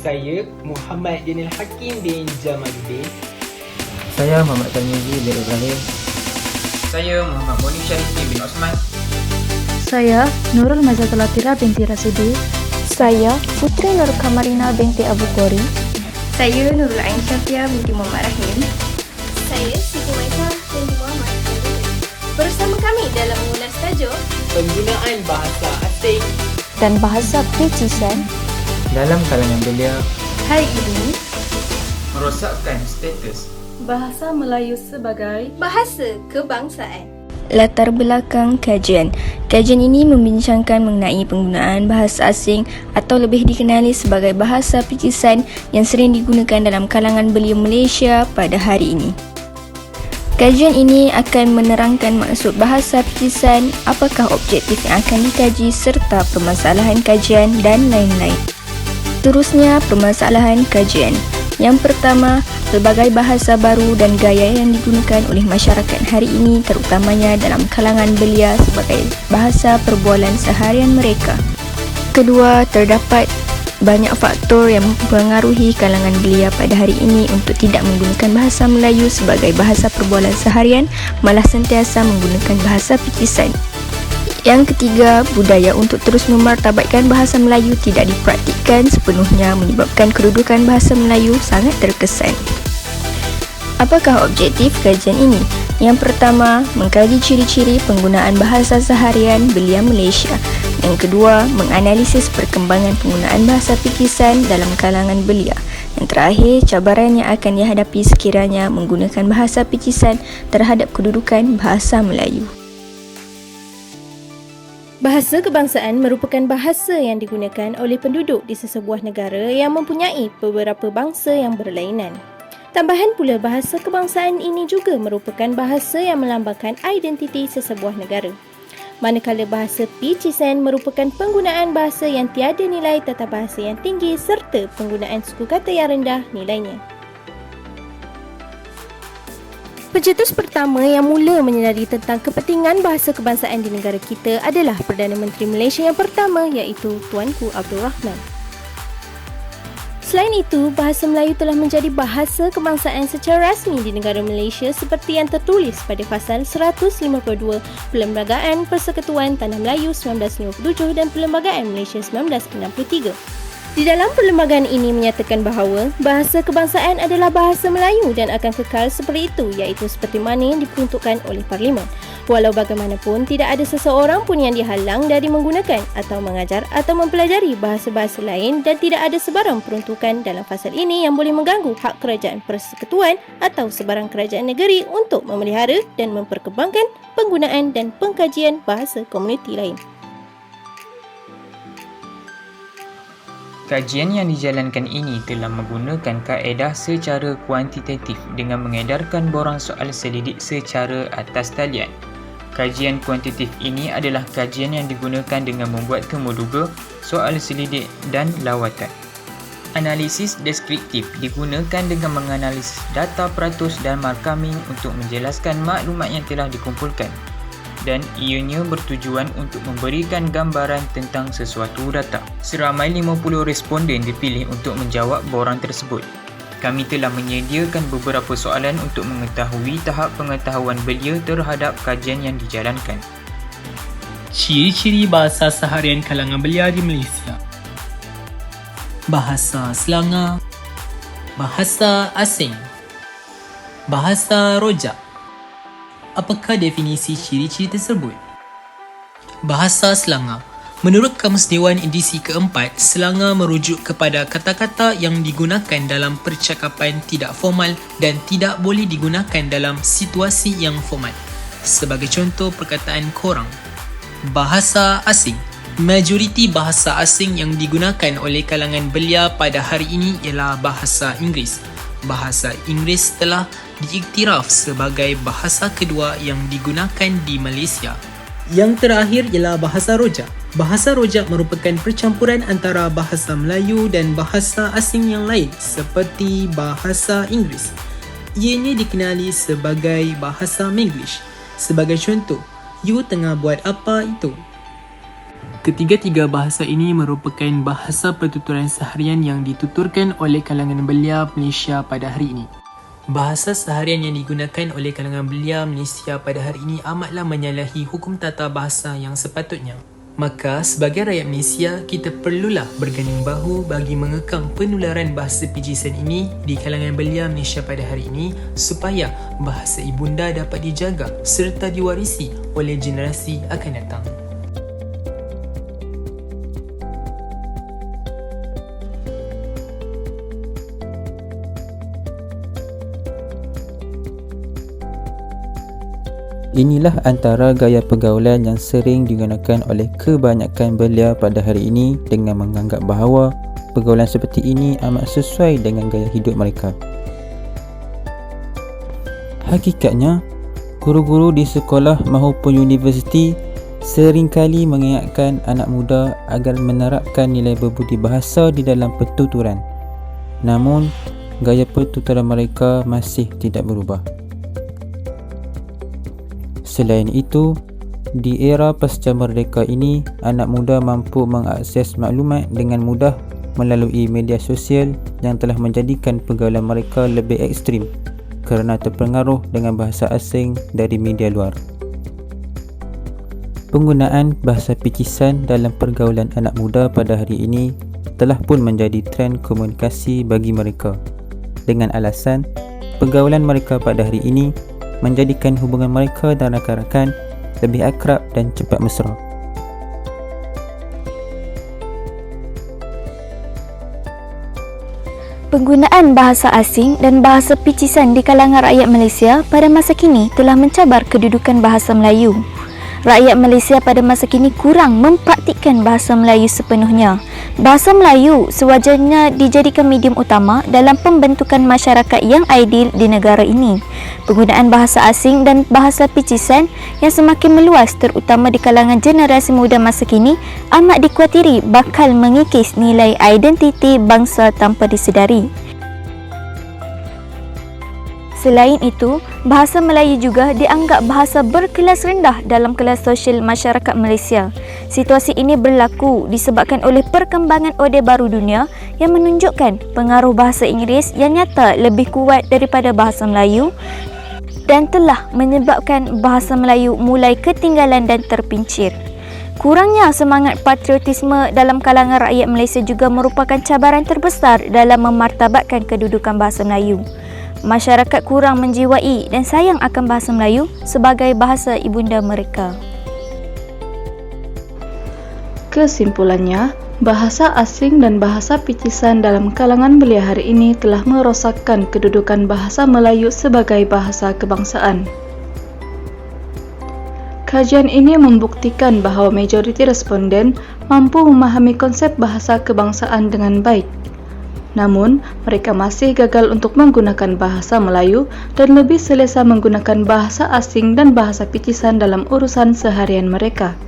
Saya Muhammad Daniel Hakim bin Jamaluddin. Saya Muhammad Tarmizi bin Ibrahim. Saya Muhammad Moni Syarifi bin Osman. Saya Nurul Mazatulatira binti Rasidi. Saya Putri Nur Kamarina binti Abu Qori. Saya Nurul Ain Syafia binti Muhammad Rahim. Saya Siti Maisah binti Muhammad. Bersama kami dalam mengulas tajuk Penggunaan bahasa asing Dan bahasa Pecisan Dalam kalangan belia. Hari ini, Merosakkan status bahasa Melayu sebagai bahasa kebangsaan. Latar belakang kajian. Kajian ini membincangkan mengenai penggunaan bahasa asing atau lebih dikenali sebagai bahasa picisan yang sering digunakan dalam kalangan belia Malaysia pada hari ini. Kajian ini akan menerangkan maksud bahasa picisan, apakah objektif yang akan dikaji serta permasalahan kajian dan lain-lain. Seterusnya, permasalahan kajian. Yang pertama, pelbagai bahasa baru dan gaya yang digunakan oleh masyarakat hari ini terutamanya dalam kalangan belia sebagai bahasa perbualan seharian mereka. Kedua, terdapat banyak faktor yang mempengaruhi kalangan belia pada hari ini untuk tidak menggunakan bahasa Melayu sebagai bahasa perbualan seharian, malah sentiasa menggunakan bahasa picisan. Yang ketiga, budaya untuk terus memartabatkan bahasa Melayu tidak dipraktikkan sepenuhnya menyebabkan kedudukan bahasa Melayu sangat terkesan. Apakah objektif kajian ini? Yang pertama, mengkaji ciri-ciri penggunaan bahasa seharian belia Malaysia. Yang kedua, menganalisis perkembangan penggunaan bahasa picisan dalam kalangan belia. Yang terakhir, cabaran yang akan dihadapi sekiranya menggunakan bahasa picisan terhadap kedudukan bahasa Melayu. Bahasa kebangsaan merupakan bahasa yang digunakan oleh penduduk di sesebuah negara yang mempunyai beberapa bangsa yang berlainan. Tambahan pula, bahasa kebangsaan ini juga merupakan bahasa yang melambangkan identiti sesebuah negara. Manakala bahasa picisan merupakan penggunaan bahasa yang tiada nilai tata bahasa yang tinggi serta penggunaan suku kata yang rendah nilainya. Pencetus pertama yang mula menyedari tentang kepentingan bahasa kebangsaan di negara kita adalah Perdana Menteri Malaysia yang pertama, iaitu Tuanku Abdul Rahman. Selain itu, bahasa Melayu telah menjadi bahasa kebangsaan secara rasmi di negara Malaysia seperti yang tertulis pada Fasal 152 Perlembagaan Persekutuan Tanah Melayu 1957 dan Perlembagaan Malaysia 1963. Di dalam perlembagaan ini menyatakan bahawa bahasa kebangsaan adalah bahasa Melayu dan akan kekal seperti itu, iaitu seperti mana yang diperuntukkan oleh Parlimen. Walau bagaimanapun, tidak ada seseorang pun yang dihalang dari menggunakan atau mengajar atau mempelajari bahasa-bahasa lain dan tidak ada sebarang peruntukan dalam fasal ini yang boleh mengganggu hak kerajaan persekutuan atau sebarang kerajaan negeri untuk memelihara dan memperkembangkan penggunaan dan pengkajian bahasa komuniti lain. Kajian yang dijalankan ini telah menggunakan kaedah secara kuantitatif dengan mengedarkan borang soal selidik secara atas talian. Kajian kuantitatif ini adalah kajian yang digunakan dengan membuat temuduga, soal selidik dan lawatan. Analisis deskriptif digunakan dengan menganalisis data peratus dan markaming untuk menjelaskan maklumat yang telah dikumpulkan, dan ianya bertujuan untuk memberikan gambaran tentang sesuatu data. Seramai 50 responden dipilih untuk menjawab borang tersebut. Kami telah menyediakan beberapa soalan untuk mengetahui tahap pengetahuan belia terhadap kajian yang dijalankan. Ciri-ciri bahasa seharian kalangan belia di Malaysia. Bahasa Selangor, bahasa asing, bahasa rojak. Apakah definisi ciri-ciri tersebut? Bahasa Selangor. Menurut Kamus Dewan edisi keempat, Selangor merujuk kepada kata-kata yang digunakan dalam percakapan tidak formal dan tidak boleh digunakan dalam situasi yang formal. Sebagai contoh perkataan korang. Bahasa asing. Majoriti bahasa asing yang digunakan oleh kalangan belia pada hari ini ialah bahasa Inggeris. Bahasa Inggeris telah diiktiraf sebagai bahasa kedua yang digunakan di Malaysia. Yang terakhir ialah bahasa rojak. Bahasa rojak merupakan percampuran antara bahasa Melayu dan bahasa asing yang lain seperti bahasa Inggeris. Ianya dikenali sebagai bahasa Manglish. Sebagai contoh, you tengah buat apa itu? Ketiga-tiga bahasa ini merupakan bahasa pertuturan seharian yang dituturkan oleh kalangan belia Malaysia pada hari ini. Bahasa seharian yang digunakan oleh kalangan belia Malaysia pada hari ini amatlah menyalahi hukum tata bahasa yang sepatutnya. Maka sebagai rakyat Malaysia, kita perlulah berganding bahu bagi mengekang penularan bahasa pijisan ini di kalangan belia Malaysia pada hari ini supaya bahasa ibunda dapat dijaga serta diwarisi oleh generasi akan datang. Inilah antara gaya pergaulan yang sering digunakan oleh kebanyakan belia pada hari ini dengan menganggap bahawa pergaulan seperti ini amat sesuai dengan gaya hidup mereka. Hakikatnya, guru-guru di sekolah maupun universiti seringkali mengingatkan anak muda agar menerapkan nilai berbudi bahasa di dalam pertuturan. Namun, gaya pertuturan mereka masih tidak berubah. Selain itu, di era pasca merdeka ini, anak muda mampu mengakses maklumat dengan mudah melalui media sosial yang telah menjadikan pergaulan mereka lebih ekstrim kerana terpengaruh dengan bahasa asing dari media luar. Penggunaan bahasa picisan dalam pergaulan anak muda pada hari ini telah pun menjadi trend komunikasi bagi mereka dengan alasan pergaulan mereka pada hari ini menjadikan hubungan mereka dan rakan-rakan lebih akrab dan cepat mesra. Penggunaan bahasa asing dan bahasa picisan di kalangan rakyat Malaysia pada masa kini telah mencabar kedudukan bahasa Melayu. Rakyat Malaysia pada masa kini kurang mempraktikkan bahasa Melayu sepenuhnya. Bahasa Melayu sewajarnya dijadikan medium utama dalam pembentukan masyarakat yang ideal di negara ini. Penggunaan bahasa asing dan bahasa picisan yang semakin meluas terutama di kalangan generasi muda masa kini amat dikuatiri bakal mengikis nilai identiti bangsa tanpa disedari. Selain itu, bahasa Melayu juga dianggap bahasa berkelas rendah dalam kelas sosial masyarakat Malaysia. Situasi ini berlaku disebabkan oleh perkembangan Orde Baru Dunia yang menunjukkan pengaruh bahasa Inggeris yang nyata lebih kuat daripada bahasa Melayu dan telah menyebabkan bahasa Melayu mulai ketinggalan dan terpincir. Kurangnya semangat patriotisme dalam kalangan rakyat Malaysia juga merupakan cabaran terbesar dalam memartabatkan kedudukan bahasa Melayu. Masyarakat kurang menjiwai dan sayang akan bahasa Melayu sebagai bahasa ibunda mereka. Kesimpulannya, bahasa asing dan bahasa picisan dalam kalangan belia hari ini telah merosakkan kedudukan bahasa Melayu sebagai bahasa kebangsaan. Kajian ini membuktikan bahawa majoriti responden mampu memahami konsep bahasa kebangsaan dengan baik. Namun, mereka masih gagal untuk menggunakan bahasa Melayu dan lebih selesa menggunakan bahasa asing dan bahasa picisan dalam urusan seharian mereka.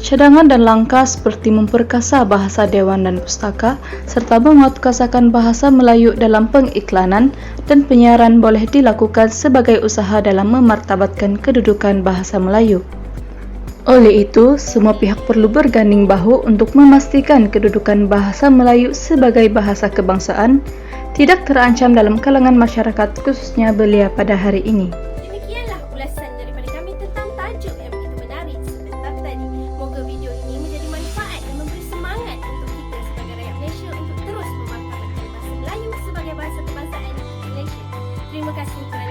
Cadangan dan langkah seperti memperkasa bahasa dewan dan pustaka serta menguatkuasakan bahasa Melayu dalam pengiklanan dan penyiaran boleh dilakukan sebagai usaha dalam memartabatkan kedudukan bahasa Melayu. Oleh itu, semua pihak perlu berganding bahu untuk memastikan kedudukan bahasa Melayu sebagai bahasa kebangsaan tidak terancam dalam kalangan masyarakat khususnya belia pada hari ini. Demikianlah ulasan daripada kami tentang tajuk yang begitu menarik sebentar tadi. Moga video ini menjadi manfaat dan memberi semangat untuk kita sebagai rakyat Malaysia untuk terus memartabatkan bahasa Melayu sebagai bahasa kebangsaan Malaysia. Terima kasih kerana